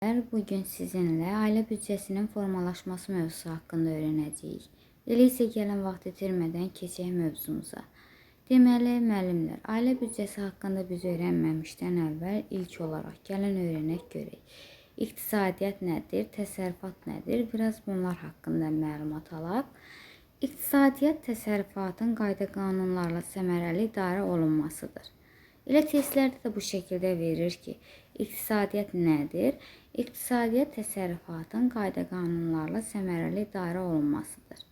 Bugün sizinle aile büdcəsinin formalaşması mövzusu haqqında öyrənəcəyik. Elə isə gəlin vaxt itirmədən keçək mövzumuza. Deməli, müəllimlər, ailə büdcəsi haqqında biz öyrənməmişdən əvvəl ilk olaraq gəlin öyrənək görək. İqtisadiyyat nədir, təsərrüfat nədir? Biraz bunlar haqqında məlumat alaq. İqtisadiyyat təsərrüfatın qayda qanunlarla səmərəli idarə olunmasıdır. Elə testlərdə də bu şəkildə verir ki, iqtisadiyyat nədir? İqtisadiyyat təsərrüfatın qayda qanunlarla səmərəli idarə olunmasıdır.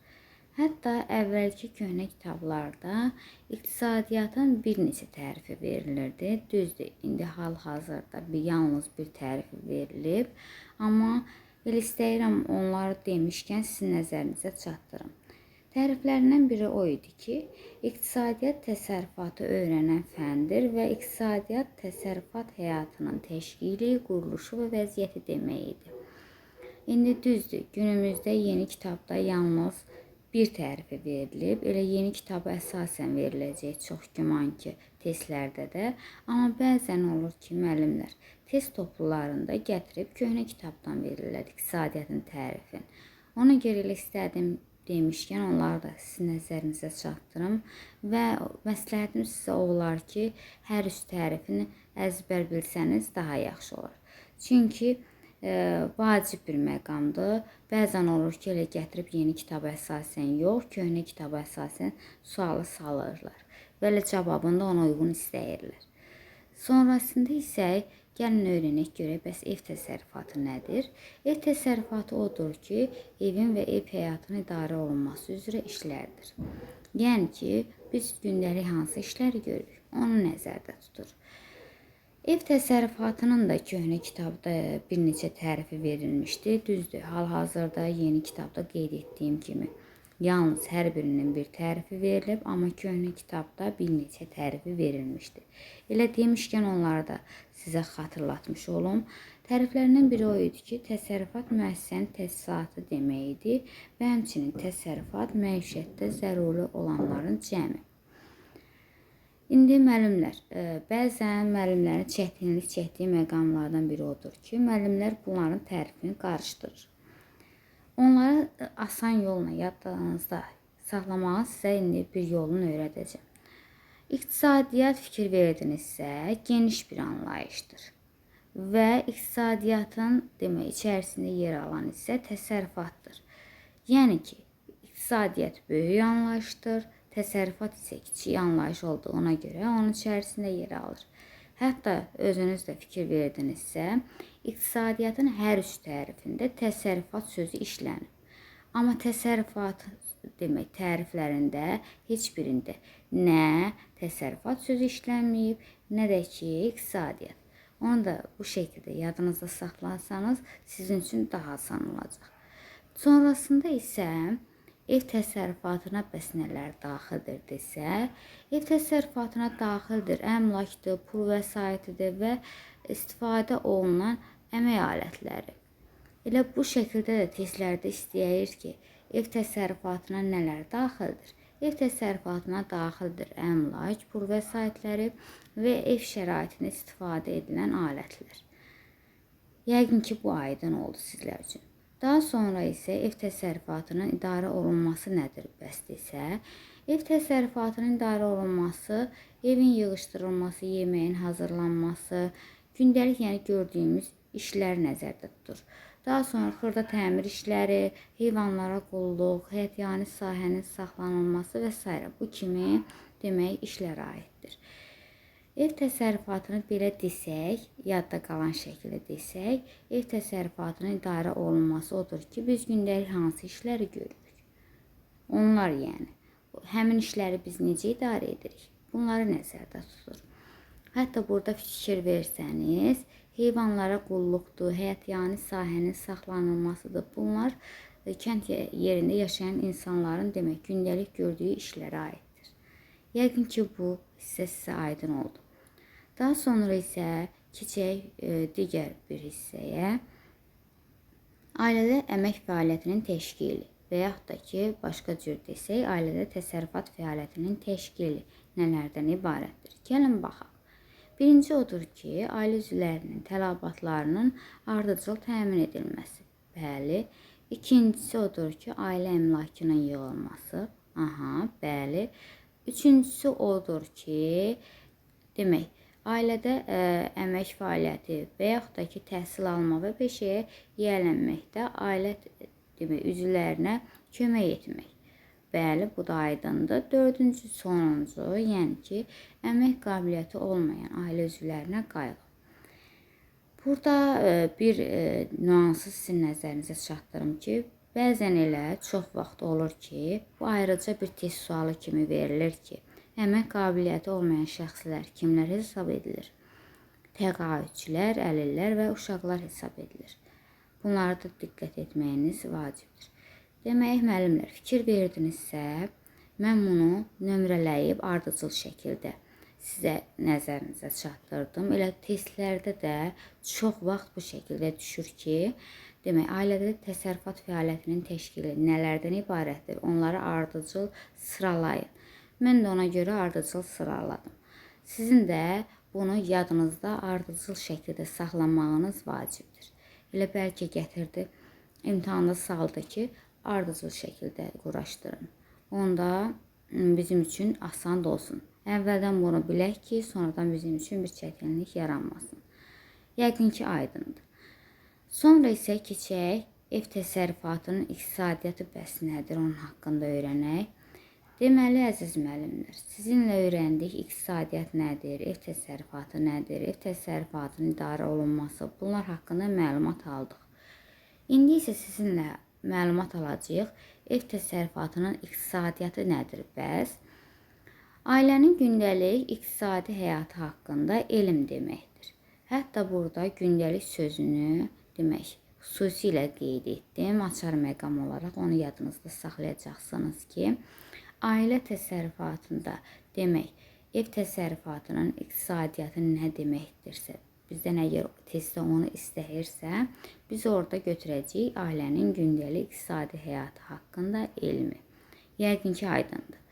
Hətta əvvəlki köhnə kitablarda iqtisadiyyatın bir neçə tərifi verilirdi. Düzdür, indi hal-hazırda yalnız bir tərifi verilib. Amma belə istəyirəm onları demişkən sizin nəzərinizə çatdırım. Təriflərindən biri o idi ki, iqtisadiyyat təsərrüfatı öyrənən fəndir və iqtisadiyyat təsərrüfat həyatının təşkili, quruluşu və vəziyyəti demək idi. İndi düzdür, günümüzdə yeni kitabda yalnız bir tərifi verilib. Elə yeni kitaba əsasən veriləcək çox güman ki, testlərdə də. Amma bəzən olur ki, müəllimlər test toplularında gətirib köhnə kitabdan verirlər iqtisadiyyatın tərifini. Ona görə elə istədim demişkən onları da sizin nəzərinizə çatdırım və məsləhətim sizə olar ki, hər üç tərifini əzbər bilsəniz daha yaxşı olur. Çünki vacib bir məqamdır. Bəzən olur ki, elə gətirib yeni kitaba əsasən yox, köhnə kitaba əsasən sualı salırlar və elə cavabını da ona uyğun istəyirlər. Sonrasında isə gəlin öyrənək görək, bəs ev təsərrüfatı nədir? Ev təsərrüfatı odur ki, evin və ev həyatının idarə olunması üzrə işlərdir. Yəni ki, biz gündəlik hansı işləri görürük, onu nəzərdə tutur. Ev təsərrüfatının da köhnə kitabda bir neçə tərifi verilmişdi. Düzdür, hal-hazırda yeni kitabda qeyd etdiyim kimi yalnız hər birinin bir tərifi verilib, amma köhnə kitabda bir neçə tərifi verilmişdi. Elə demişkən onları da sizə xatırlatmış olum. Təriflərindən biri o idi ki, təsərrüfat müəssisənin təsisatı demək idi və həmçinin təsərrüfat məişətdə zəruri olanların cəmi. İndi müəllimlər, bəzən müəllimlərin çətinlik çəkdiyi məqamlardan biri odur ki, müəllimlər bunların tərifini qarışdırır. Onları asan yolla yadınızda saxlamağı sizə indi bir yolunu öyrədəcəm. İqtisadiyyat fikir verdinizsə geniş bir anlayışdır və iqtisadiyyatın içərisində yer alan isə təsərrüfatdır. Yəni ki, iqtisadiyyat böyük anlayışdır, təsərrüfat isə kiçik anlayış olduğuna görə onun içərisində yer alır. Hətta özünüz də fikir verdinizsə, iqtisadiyyatın hər üç tərifində təsərrüfat sözü işlənir. Amma təsərrüfat təriflərində heç birində nə təsərrüfat sözü işlənməyib, nə də ki, iqtisadiyyat. Onu da bu şəkildə yadınızda saxlarsanız sizin üçün daha asan olacaq. Sonrasında isə ev təsərrüfatına bəs nələr daxildir desə, ev təsərrüfatına daxildir əmlakdır, pul vəsaitidir və istifadə olunan əmək alətləri. Elə bu şəkildə də testlərdə istəyir ki, ev təsərrüfatına nələr daxildir? Ev təsərrüfatına daxildir əmlak, pul vəsaitləri və ev şəraitində istifadə edilən alətlər. Yəqin ki, bu aydın oldu sizlər üçün. Daha sonra isə ev təsərrüfatının idarə olunması nədir bəs desə, ev təsərrüfatının idarə olunması, evin yığışdırılması, yeməyin hazırlanması, gündəlik gördüyümüz işlər nəzərdə tutur. Daha sonra xırda təmir işləri, heyvanlara qulluq, həyətyanı sahənin saxlanılması və s. bu kimi işlərə aiddir. Ev təsərrüfatını belə desək, yadda qalan şəkildə desək, ev təsərrüfatının idarə olunması odur ki, biz gündəlik hansı işləri görürük? Onlar həmin işləri biz necə idarə edirik? Bunları nəzərdə tutur. Hətta burada fikir versəniz, heyvanlara qulluqdur, həyətyanı sahənin saxlanılmasıdır. Bunlar kənd yerində yaşayan insanların gündəlik gördüyü işlərə aiddir. Yəqin ki, bu hissə sizə aydın oldu. Daha sonra isə keçək digər bir hissəyə. Ailədə əmək fəaliyyətinin təşkili və yaxud da ki, başqa cür desək, ailədə təsərrüfat fəaliyyətinin təşkili nələrdən ibarətdir? Gəlin baxaq. Birinci odur ki, ailə üzvlərinin tələbatlarının ardıcıl təmin edilməsi. Bəli. İkincisi odur ki, ailə əmlakının yığılması. Aha, bəli. Üçüncüsü odur ki, demək, ailədə əmək fəaliyyəti və yaxud da ki, təhsil alma və peşəyə yiyələnməkdə ailə demək, üzvlərinə kömək etmək. Bəli, bu da aydındır. Dördüncü, sonuncu, yəni ki, əmək qabiliyyəti olmayan ailə üzvlərinə qayğı. Burada bir nüansı sizin nəzərinizə çatdırım ki, bəzən elə çox vaxt olur ki, bu ayrıca bir test sualı kimi verilir ki, əmək qabiliyyəti olmayan şəxslər kimlər hesab edilir? Təqaüdçülər, əlillər və uşaqlar hesab edilir. Bunlara da diqqət etməyiniz vacibdir. Demək, müəllimlər, fikir verdinizsə, mən bunu nömrələyib ardıcıl şəkildə sizə nəzərinizə çatdırdım. Elə testlərdə də çox vaxt bu şəkildə düşür ki, demək, ailədə təsərrüfat fəaliyyətinin təşkili nələrdən ibarətdir? Onları ardıcıl sıralayın. Mən də ona görə ardıcıl sıraladım. Sizin də bunu yadınızda ardıcıl şəkildə saxlamağınız vacibdir. Elə bəlkə gətirdi, imtahanda saldı ki, ardıcıl şəkildə quraşdırın. Onda bizim üçün asan da olsun. Əvvəldən bunu bilək ki, sonradan bizim üçün bir çətinlik yaranmasın. Yəqin ki, aydındır. Sonra isə keçək ev təsərrüfatının iqtisadiyyatı bəs nədir, onun haqqında öyrənək. Deməli, əziz müəllimlər, sizinlə öyrəndik iqtisadiyyat nədir, ev təsərrüfatı nədir, ev təsərrüfatının idarə olunması, bunlar haqqında məlumat aldıq. İndi isə sizinlə məlumat alacağıq, ev təsərrüfatının iqtisadiyyatı nədir bəs? Ailənin gündəlik iqtisadi həyatı haqqında elm deməkdir. Hətta burada gündəlik sözünü demək, xüsusilə qeyd etdim, açar məqam olaraq onu yadınızda saxlayacaqsınız ki, ailə təsərrüfatında demək, ev təsərrüfatının iqtisadiyyatı nə deməkdirsə, bizdən əgər testdə onu istəyirsə, biz orada götürəcəyik ailənin gündəlik iqtisadi həyatı haqqında elmi. Yəqin ki, aydındır.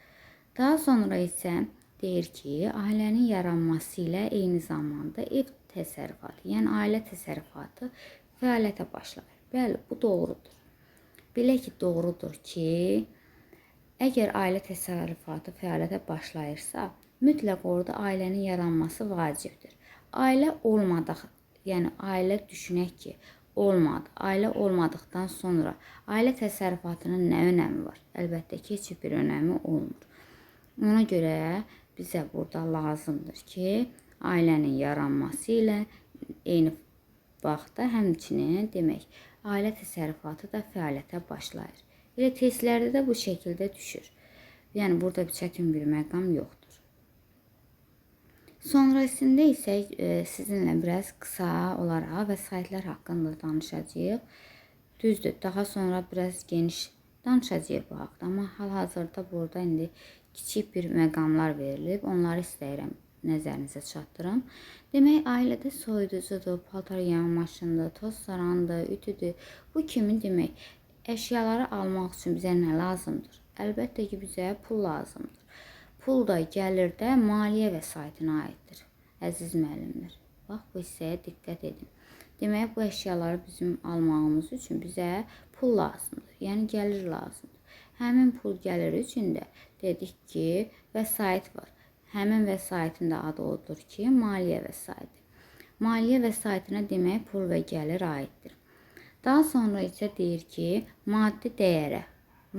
Daha sonra isə deyir ki, ailənin yaranması ilə eyni zamanda ev təsərrüfatı, yəni ailə təsərrüfatı fəaliyyətə başlayır. Bəli, bu doğrudur. Belə ki, doğrudur ki, əgər ailə təsərrüfatı fəaliyyətə başlayırsa, mütləq orada ailənin yaranması vacibdir. Ailə olmadıq, yəni ailə düşünək ki, olmadı. Ailə olmadıqdan sonra ailə təsərrüfatının nə önəmi var? Əlbəttə ki, heç bir önəmi olmur. Ona görə bizə burada lazımdır ki, ailənin yaranması ilə eyni vaxtda həmçinin demək, ailə təsərrüfatı da fəaliyyətə başlayır. Elə testlərdə də bu şəkildə düşür. Yəni, burada çətin bir məqam yoxdur. Sonrasında isə sizinlə biraz qısa olaraq vəsaitlər haqqında danışacağıq. Düzdür, daha sonra biraz geniş danışacağıq bu haqda, amma hal-hazırda burada indi kiçik bir məqamlar verilib, onları istəyirəm nəzərinizə çatdırım. Demək, ailədə soyuducudur, paltar yuyan maşındır, toz sarandır, ütüdür. Bu kimi demək, əşyaları almaq üçün bizə nə lazımdır? Əlbəttə ki, bizə pul lazımdır. Pul da gəlirdə maliyyə vəsaitinə aiddir, əziz müəllimlər. Bax, bu hissəyə diqqət edin. Demək, bu əşyaları bizim almağımız üçün bizə pul lazımdır, yəni gəlir lazımdır. Həmin pul gəliri üçün də dedik ki, vəsait var. Həmin vəsaitin də adı odur ki, maliyyə vəsaiti. Maliyyə vəsaitinə demək pul və gəlir aiddir. Daha sonra isə deyir ki, maddi dəyərə.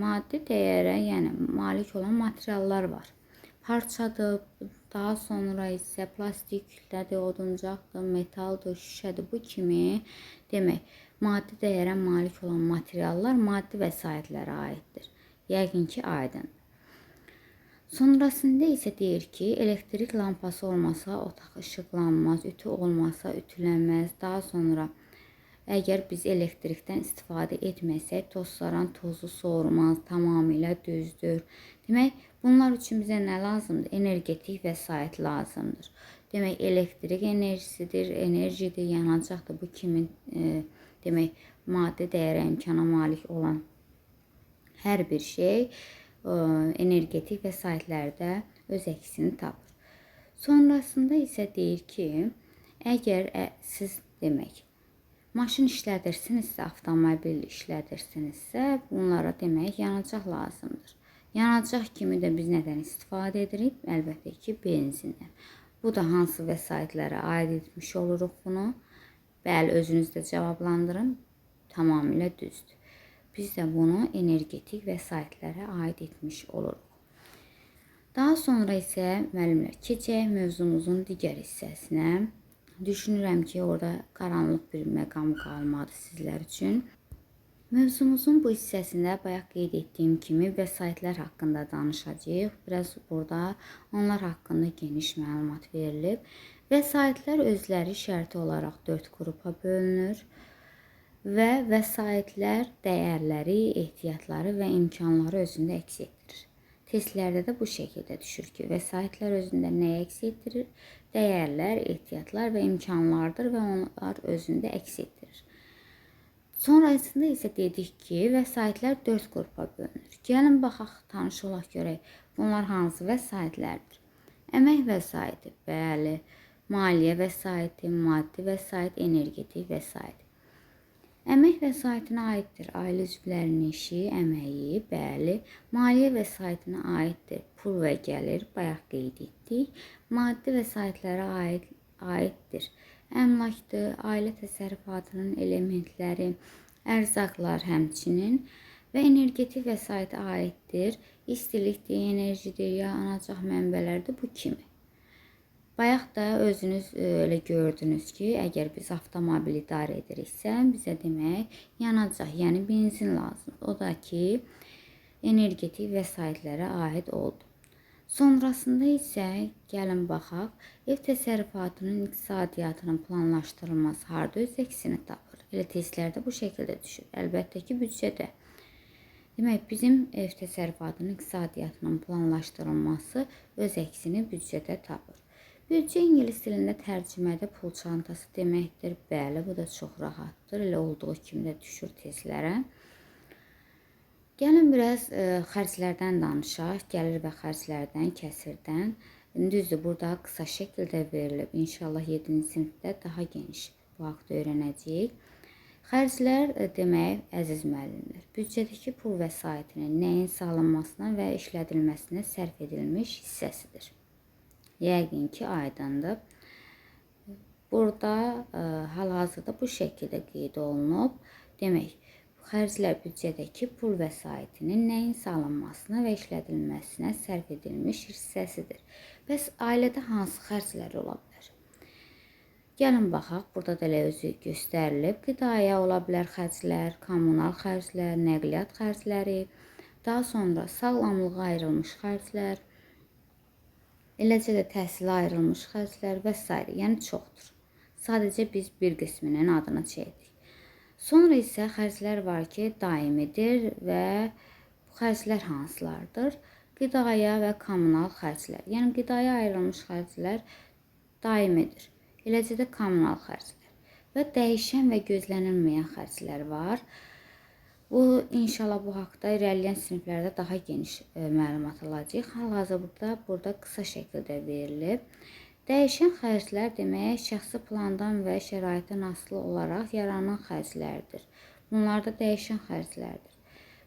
Maddi dəyərə, yəni malik olan materiallar var. Parçadır, daha sonra isə plastik, kütlədir, oduncaqdır, metaldır, şüşədir. Bu kimi demək, maddi dəyərə malik olan materiallar maddi vəsaitlərə aiddir. Yəqin ki, aydındır. Sonrasında isə deyir ki, elektrik lampası olmasa otaq işıqlanmaz, ütü olmasa ütülənməz. Daha sonra əgər biz elektrikdən istifadə etməsək, tozsaran tozu soğurmaz, tamamilə düzdür. Demək, bunlar üçün bizə nə lazımdır? Energetik vəsait lazımdır. Demək, elektrik enerjisidir, enerjidir, yanacaqdır. Bu kimi demək, maddi dəyərə imkana malik olan hər bir şey energetik vəsaitlərdə öz əksini tapır. Sonrasında isə deyir ki, əgər siz demək maşın işlədirsinizsə, avtomobil işlədirsinizsə, bunlara demək yanacaq lazımdır. Yanacaq kimi də biz nədən istifadə edirik? Əlbəttə ki, benzindən. Bu da hansı vəsaitlərə aid etmiş oluruq bunu? Bəli, özünüz də cavablandırın. Tamamilə düzdür. Biz də bunu energetik vəsaitlərə aid etmiş oluruq. Daha sonra isə müəllimlər keçək mövzumuzun digər hissəsinə. Düşünürəm ki, orada qaranlıq bir məqam qalmadı sizlər üçün. Mövzumuzun bu hissəsində bayaq qeyd etdiyim kimi vəsaitlər haqqında danışacağıq. Biraz burada onlar haqqında geniş məlumat verilib. Vəsaitlər özləri şərti olaraq 4 qrupa bölünür və vəsaitlər dəyərləri, ehtiyatları və imkanları özündə əks etdirir. Testlərdə də bu şəkildə düşür ki, vəsaitlər özündə nəyi əks etdirir? Dəyərlər, ehtiyatlar və imkanlardır və onlar özündə əks etdirir. Sonrasında isə dedik ki, vəsaitlər 4 qrupa bölünür. Gəlin baxaq, tanış olaq görək. Bunlar hansı vəsaitlərdir? Əmək vəsaiti, bəli, maliyyə vəsaiti, maddi vəsait, energetik vəsait. Əmək vəsaitinə aiddir ailə üzvlərinin işi, əməyi, bəli. Maliyyə vəsaitinə aiddir pul və gəlir, bayaq qeyd etdik. Maddi vəsaitlərə aiddir əmlakdır, ailə təsərrüfatının elementləri, ərzaqlar həmçinin və energetik vəsaitə aiddir istilikdir, enerjidir, yanacaq mənbələrdir, bu kimi. Bayaq da özünüz elə gördünüz ki, əgər biz avtomobil idarə ediriksə, bizə demək yanacaq, yəni benzin lazımdır. O da ki, energetik vəsaitlərə aid oldu. Sonrasında isə gəlin baxaq, ev təsərrüfatının iqtisadiyyatının planlaşdırılması harda öz əksini tapır? Elə testlərdə bu şəkildə düşür. Əlbəttə ki, büdcədə. Demək, bizim ev təsərrüfatının iqtisadiyyatının planlaşdırılması öz əksini büdcədə tapır. Büdcə ingilis dilində tərcümədə pul çantası deməkdir. Bəli, bu da çox rahatdır. Elə olduğu kimi də düşür testlərə. Gəlin biraz xərclərdən danışaq. Gəlir və xərclərdən, kəsirdən. Düzdür, burada qısa şəkildə verilib. İnşallah 7-ci sinifdə daha geniş bu haqda öyrənəcəyik. Xərclər demək, əziz müəllimlər, büdcədəki pul vəsaitinin nəyin salınmasına və işlədilməsinə sərf edilmiş hissəsidir. Yəqin ki, aydındır. Burada hal-hazırda bu şəkildə qeyd olunub. Demək, xərclər büdcədəki pul vəsaitinin nəyin salınmasına və işlədilməsinə sərf edilmiş hissəsidir. Bəs ailədə hansı xərclər ola bilər? Gəlin baxaq, burada da elə özü göstərilib. Qidaya ola bilər xərclər, kommunal xərclər, nəqliyyat xərcləri, daha sonra sağlamlığa ayrılmış xərclər, eləcə də təhsilə ayrılmış xərclər və s. Yəni çoxdur. Sadəcə biz bir qisminin adını çəkdik. Sonra isə xərclər var ki, daimidir və bu xərclər hansılardır? Qidaya və kommunal xərclər. Yəni qidaya ayrılmış xərclər daimidir. Eləcə də kommunal xərclər və dəyişən və gözlənilməyən xərclər var. Bu, inşallah bu haqda irəliləyən siniflərdə daha geniş məlumat alacağıq. Hal-hazırda burada qısa şəkildə verilib. Dəyişən xərclər demək, şəxsi plandan və şəraitdən asılı olaraq yaranan xərclərdir. Bunlar da dəyişən xərclərdir.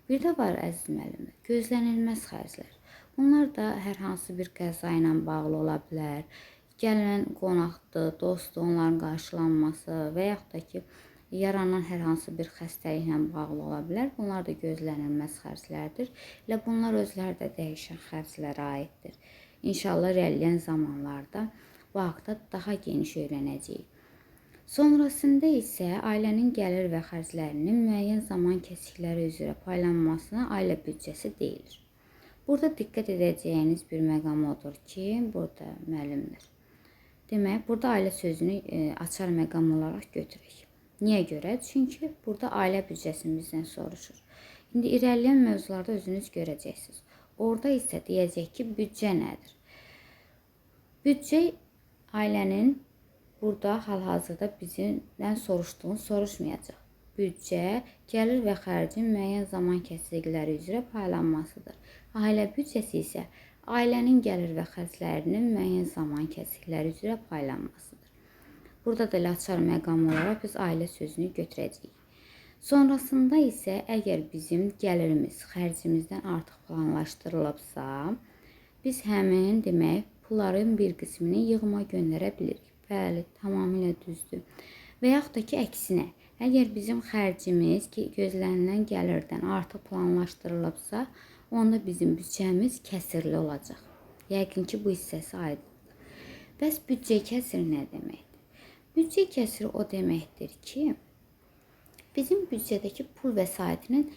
Bir də var, əziz müəllimlər, gözlənilməz xərclər. Bunlar da hər hansı bir qəza ilə bağlı ola bilər. Gələn qonaqdır, dostdur, onların qarşılanması və yaxud da ki, yaranan hər hansı bir xəstəliklə bağlı ola bilər. Bunlar da gözlənilməz xərclərdir. Elə bunlar özləri də dəyişən xərclərə aiddir. İnşallah irəliləyən zamanlarda bu haqda daha geniş öyrənəcəyik. Sonrasında isə ailənin gəlir və xərclərinin müəyyən zaman kəsikləri üzrə paylanmasına ailə büdcəsi deyilir. Burada diqqət edəcəyiniz bir məqam odur ki, burada müəllimlər. Demək, burada ailə sözünü açar məqam olaraq götürək. Niyə görə? Çünki burada ailə büdcəsini bizdən soruşur. İndi irəliləyən mövzularda özünüz görəcəksiniz. Orada isə deyəcək ki, büdcə nədir? Büdcə ailənin burada hal-hazırda bizdən soruşduğunu soruşmayacaq. Büdcə gəlir və xərcin müəyyən zaman kəsikləri üzrə paylanmasıdır. Ailə büdcəsi isə ailənin gəlir və xərclərinin müəyyən zaman kəsikləri üzrə paylanmasıdır. Burada da açar məqam olaraq biz ailə sözünü götürəcəyik. Sonrasında isə əgər bizim gəlirimiz xərcimizdən artıq planlaşdırılıbsa, biz həmin demək pulların bir qismini yığıma göndərə bilirik. Bəli, tamamilə düzdür. Və yaxud da ki, əksinə, əgər bizim xərcimiz gözlənilən gəlirdən artıq planlaşdırılıbsa, onda bizim büdcəmiz kəsirli olacaq. Yəqin ki, bu hissəsi aydındır. Bəs büdcə kəsiri nə deməkdir? Büdcə kəsiri o deməkdir ki, bizim büdcədəki pul vəsaitinin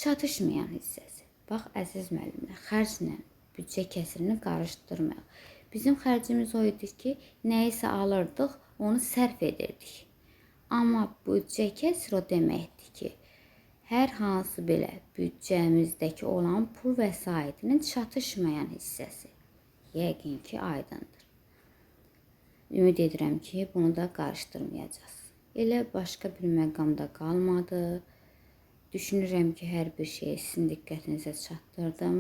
çatışmayan hissəsi. Bax, əziz müəllimlər, xərclə büdcə kəsirini qarışdırmayaq. Bizim xərcimiz o idi ki, nəyisə alırdıq, onu sərf edirdik. Amma büdcə kəsiri o deməkdir ki, hər hansı belə büdcəmizdəki olan pul vəsaitinin çatışmayan hissəsi. Yəqin ki, aydındır. Ümid edirəm ki, bunu da qarışdırmayacağız. Elə başqa bir məqamda qalmadı. Düşünürəm ki, hər bir şeyi sizin diqqətinizə çatdırdım.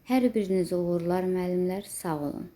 Hər birinizə uğurlar müəllimlər, sağ olun.